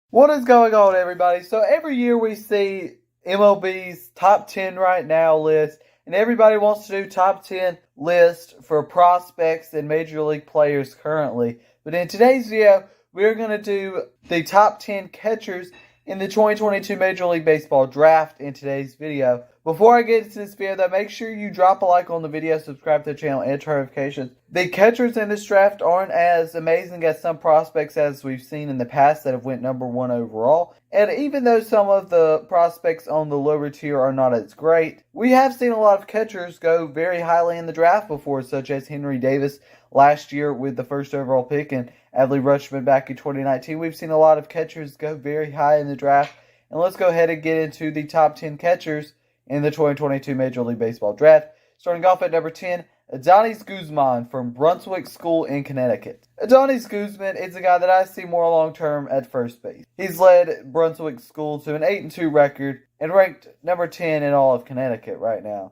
What is going on, everybody? So every year we see MLB's top 10 right now list, and everybody wants to do top 10 list for prospects and major league players currently. But in today's video, we're going to do the top 10 catchers in the 2022 Major League Baseball draft in today's video. Before I get into this video, though, make sure you drop a like on the video, subscribe to the channel, and turn notifications. The catchers in this draft aren't as amazing as some prospects as we've seen in the past that have went number one overall. And even though some of the prospects on the lower tier are not as great, we have seen a lot of catchers go very highly in the draft before, such as Henry Davis last year with the first overall pick and Adley Rutschman back in 2019. We've seen a lot of catchers go very high in the draft. And let's go ahead and get into the top 10 catchers in the 2022 Major League Baseball draft. Starting off at number 10, Adonis Guzman from Brunswick School in Connecticut. Adonis Guzman is a guy that I see more long-term at first base. He's led Brunswick School to an 8-2 record and ranked number 10 in all of Connecticut right now.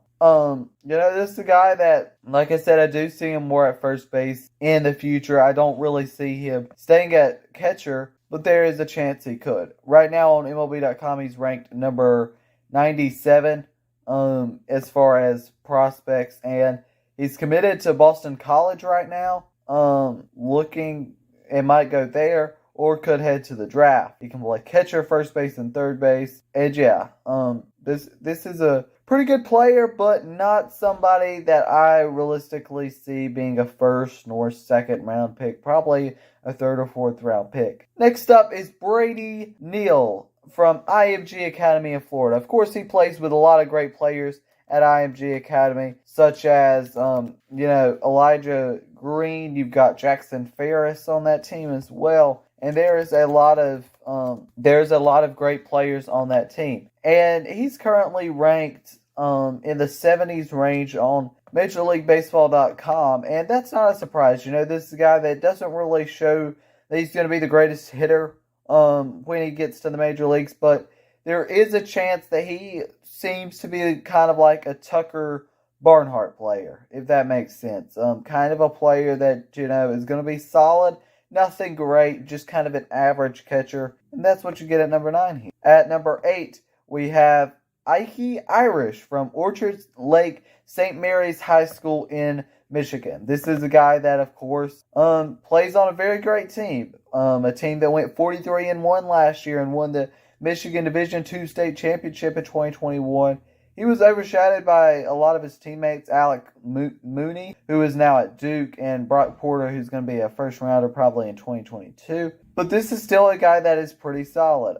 This is a guy that, like I said, I do see him more at first base in the future. I don't really see him staying at catcher, but there is a chance he could. Right now on MLB.com, he's ranked number 97 as far as prospects, and he's committed to Boston College right now. Looking, it might go there or could head to the draft. He can play catcher, first base, and third base. And yeah, this is a pretty good player, but not somebody that I realistically see being a first nor second round pick. Probably a third or fourth round pick. Next up is Brady Neal from IMG Academy in Florida. Of course, he plays with a lot of great players at IMG Academy, such as, Elijah Green. You've got Jackson Ferris on that team as well. And there's a lot of great players on that team. And he's currently ranked in the 70s range on MajorLeagueBaseball.com. And that's not a surprise. This is a guy that doesn't really show that he's going to be the greatest hitter when he gets to the major leagues. But there is a chance that he seems to be kind of like a Tucker Barnhart player, if that makes sense. Kind of a player that, is going to be solid. Nothing great, just kind of an average catcher. And that's what you get at number 9 here. At number 8, we have Ike Irish from Orchard Lake St. Mary's High School in Michigan. This is a guy that, of course, plays on a very great team. A team that went 43-1 last year and won the Michigan Division II State Championship in 2021. He was overshadowed by a lot of his teammates, Alec Mooney, who is now at Duke, and Brock Porter, who's going to be a first-rounder probably in 2022. But this is still a guy that is pretty solid.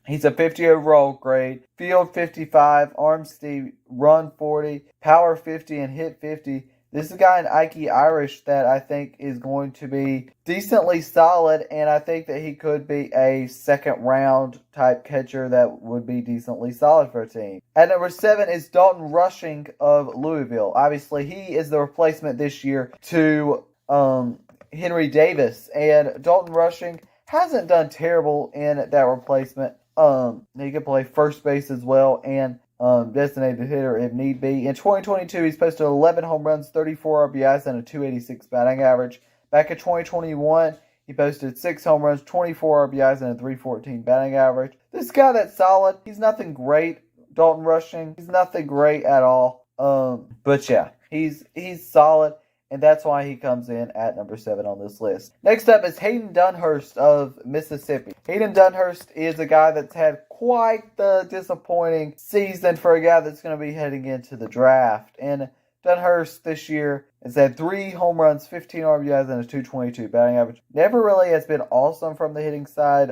He's a 50 overall grade, field 55, arm speed, run 40, power 50, and hit 50. This is a guy in Ike Irish that I think is going to be decently solid, and I think that he could be a second-round type catcher that would be decently solid for a team. At number 7 is Dalton Rushing of Louisville. Obviously, he is the replacement this year to Henry Davis, and Dalton Rushing hasn't done terrible in that replacement. He can play first base as well, and designated hitter if need be. In 2022, he's posted 11 home runs, 34 RBIs, and a 286 batting average. Back in 2021, he posted 6 home runs, 24 RBIs, and a 314 batting average. This guy that's solid. He's nothing great, Dalton Rushing. He's nothing great at all. But yeah, he's solid. And that's why he comes in at number 7 on this list. Next up is Hayden Dunhurst of Mississippi. Hayden Dunhurst is a guy that's had quite the disappointing season for a guy that's going to be heading into the draft. And Dunhurst this year has had 3 home runs, 15 RBIs, and a 222 batting average. Never really has been awesome from the hitting side.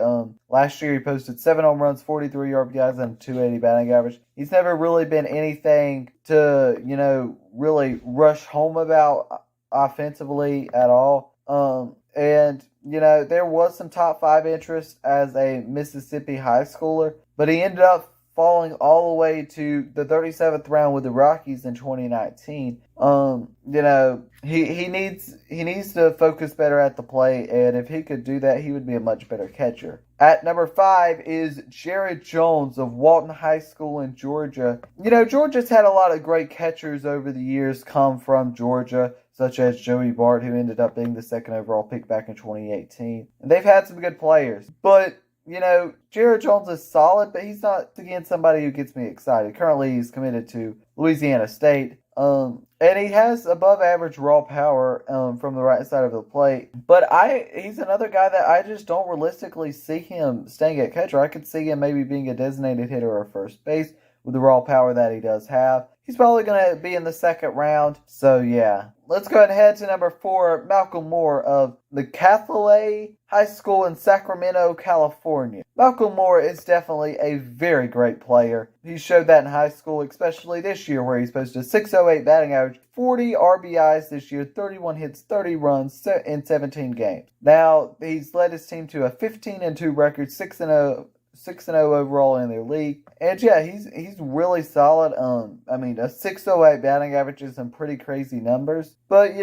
Last year he posted 7 home runs, 43 RBIs, and a 280 batting average. He's never really been anything to, really rush home about offensively at all. There was some top 5 interest as a Mississippi high schooler, but he ended up falling all the way to the 37th round with the Rockies in 2019. He needs to focus better at the plate, and if he could do that, he would be a much better catcher. At number 5 is Jared Jones of Walton High School in Georgia. Georgia's had a lot of great catchers over the years come from Georgia, such as Joey Bart, who ended up being the 2nd overall pick back in 2018. And they've had some good players. But Jared Jones is solid, but he's not, again, somebody who gets me excited. Currently, he's committed to Louisiana State. And he has above average raw power from the right side of the plate. But he's another guy that I just don't realistically see him staying at catcher. I could see him maybe being a designated hitter or first base with the raw power that he does have. He's probably going to be in the second round. So, yeah. Let's go ahead and head to number 4, Malcolm Moore of the Catholic High School in Sacramento, California. Malcolm Moore is definitely a very great player. He showed that in high school, especially this year, where he's posted a .608 batting average, 40 RBIs this year, 31 hits, 30 runs in 17 games. Now, he's led his team to a 15-2 record, 6-0 overall in their league. And yeah, he's really solid. A .608 batting average is some pretty crazy numbers. But,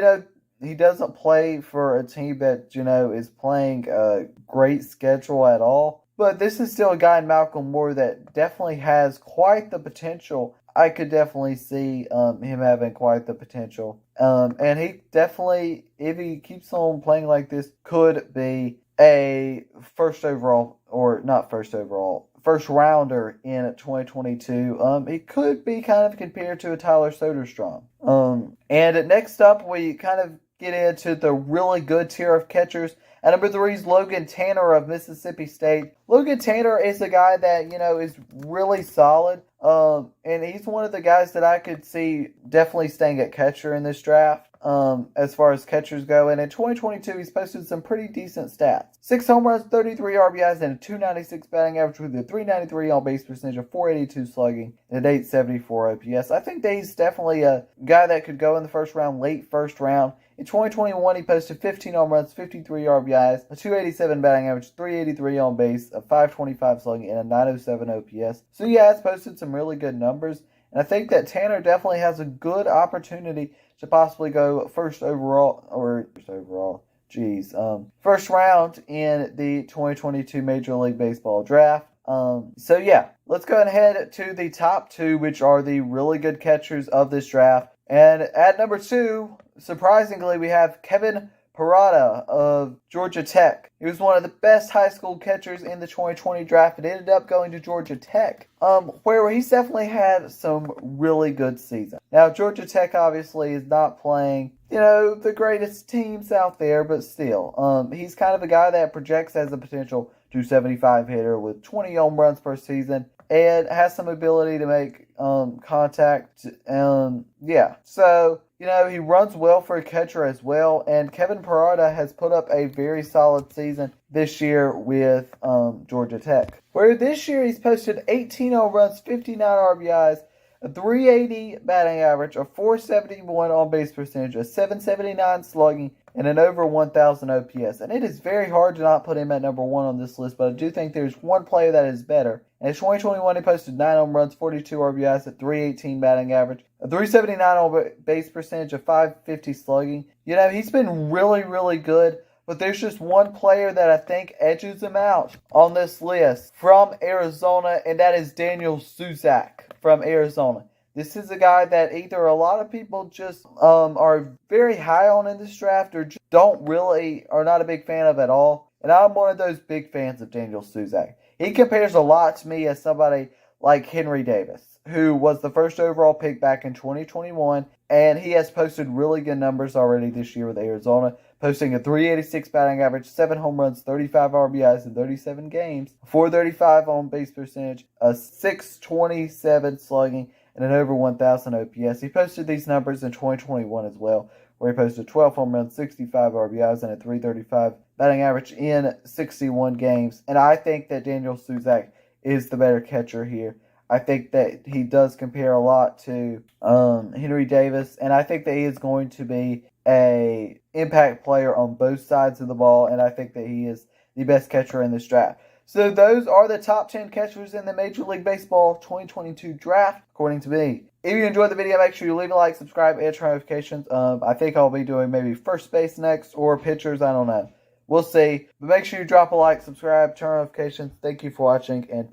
he doesn't play for a team that, is playing a great schedule at all. But this is still a guy in Malcolm Moore that definitely has quite the potential. I could definitely see him having quite the potential. And he definitely, if he keeps on playing like this, could be a first rounder in 2022. He could be kind of compared to a Tyler Soderstrom. And next up, we kind of get into the really good tier of catchers. At number 3 is Logan Tanner of Mississippi State. Logan Tanner is a guy that, is really solid. And he's one of the guys that I could see definitely staying at catcher in this draft. As far as catchers go. And in 2022, he's posted some pretty decent stats. 6 home runs, 33 RBIs, and a .296 batting average with a .393 on-base percentage, a .482 slugging, and a .874 OPS. I think that he's definitely a guy that could go in the first round, late first round. In 2021, he posted 15 home runs, 53 RBIs, a .287 batting average, .383 on base, a .525 slugging, and a .907 OPS. So he has posted some really good numbers. And I think that Tanner definitely has a good opportunity to possibly go first round in the 2022 Major League Baseball draft. So yeah, let's go ahead to the top 2, which are the really good catchers of this draft. And at number 2, surprisingly, we have Kevin Parada of Georgia Tech. He was one of the best high school catchers in the 2020 draft and ended up going to Georgia Tech, where he's definitely had some really good seasons. Now, Georgia Tech obviously is not playing, the greatest teams out there, but still, he's kind of a guy that projects as a potential 275 hitter with 20 home runs per season and has some ability to make contact. So he runs well for a catcher as well, and Kevin Parada has put up a very solid season this year with Georgia Tech, where this year he's posted 18 home runs, 59 RBIs, a .380 batting average, a .471 on-base percentage, a .779 slugging, and an over 1,000 OPS. And it is very hard to not put him at number 1 on this list, but I do think there's one player that is better. In 2021, he posted 9 home runs, 42 RBIs, a .318 batting average, a .379 on-base percentage, a .550 slugging. He's been really, really good. But there's just one player that I think edges him out on this list from Arizona, and that is Daniel Susac from Arizona. This is a guy that either a lot of people just are very high on in this draft or just are not a big fan of at all. And I'm one of those big fans of Daniel Susac. He compares a lot to me as somebody like Henry Davis, who was the first overall pick back in 2021, and he has posted really good numbers already this year with Arizona, posting a .386 batting average, 7 home runs, 35 RBIs in 37 games, a .435 on base percentage, a .627 slugging, and an over 1,000 OPS. He posted these numbers in 2021 as well, where he posted 12 home runs, 65 RBIs, and a .335 batting average in 61 games. And I think that Daniel Susac is the better catcher here. I think that he does compare a lot to Henry Davis, and I think that he is going to be a impact player on both sides of the ball, and I think that he is the best catcher in this draft. So those are the top 10 catchers in the Major League Baseball 2022 draft, according to me. If you enjoyed the video, make sure you leave a like, subscribe, and turn notifications. I think I'll be doing maybe first base next or pitchers. I don't know. We'll see. But make sure you drop a like, subscribe, turn notifications. Thank you for watching, and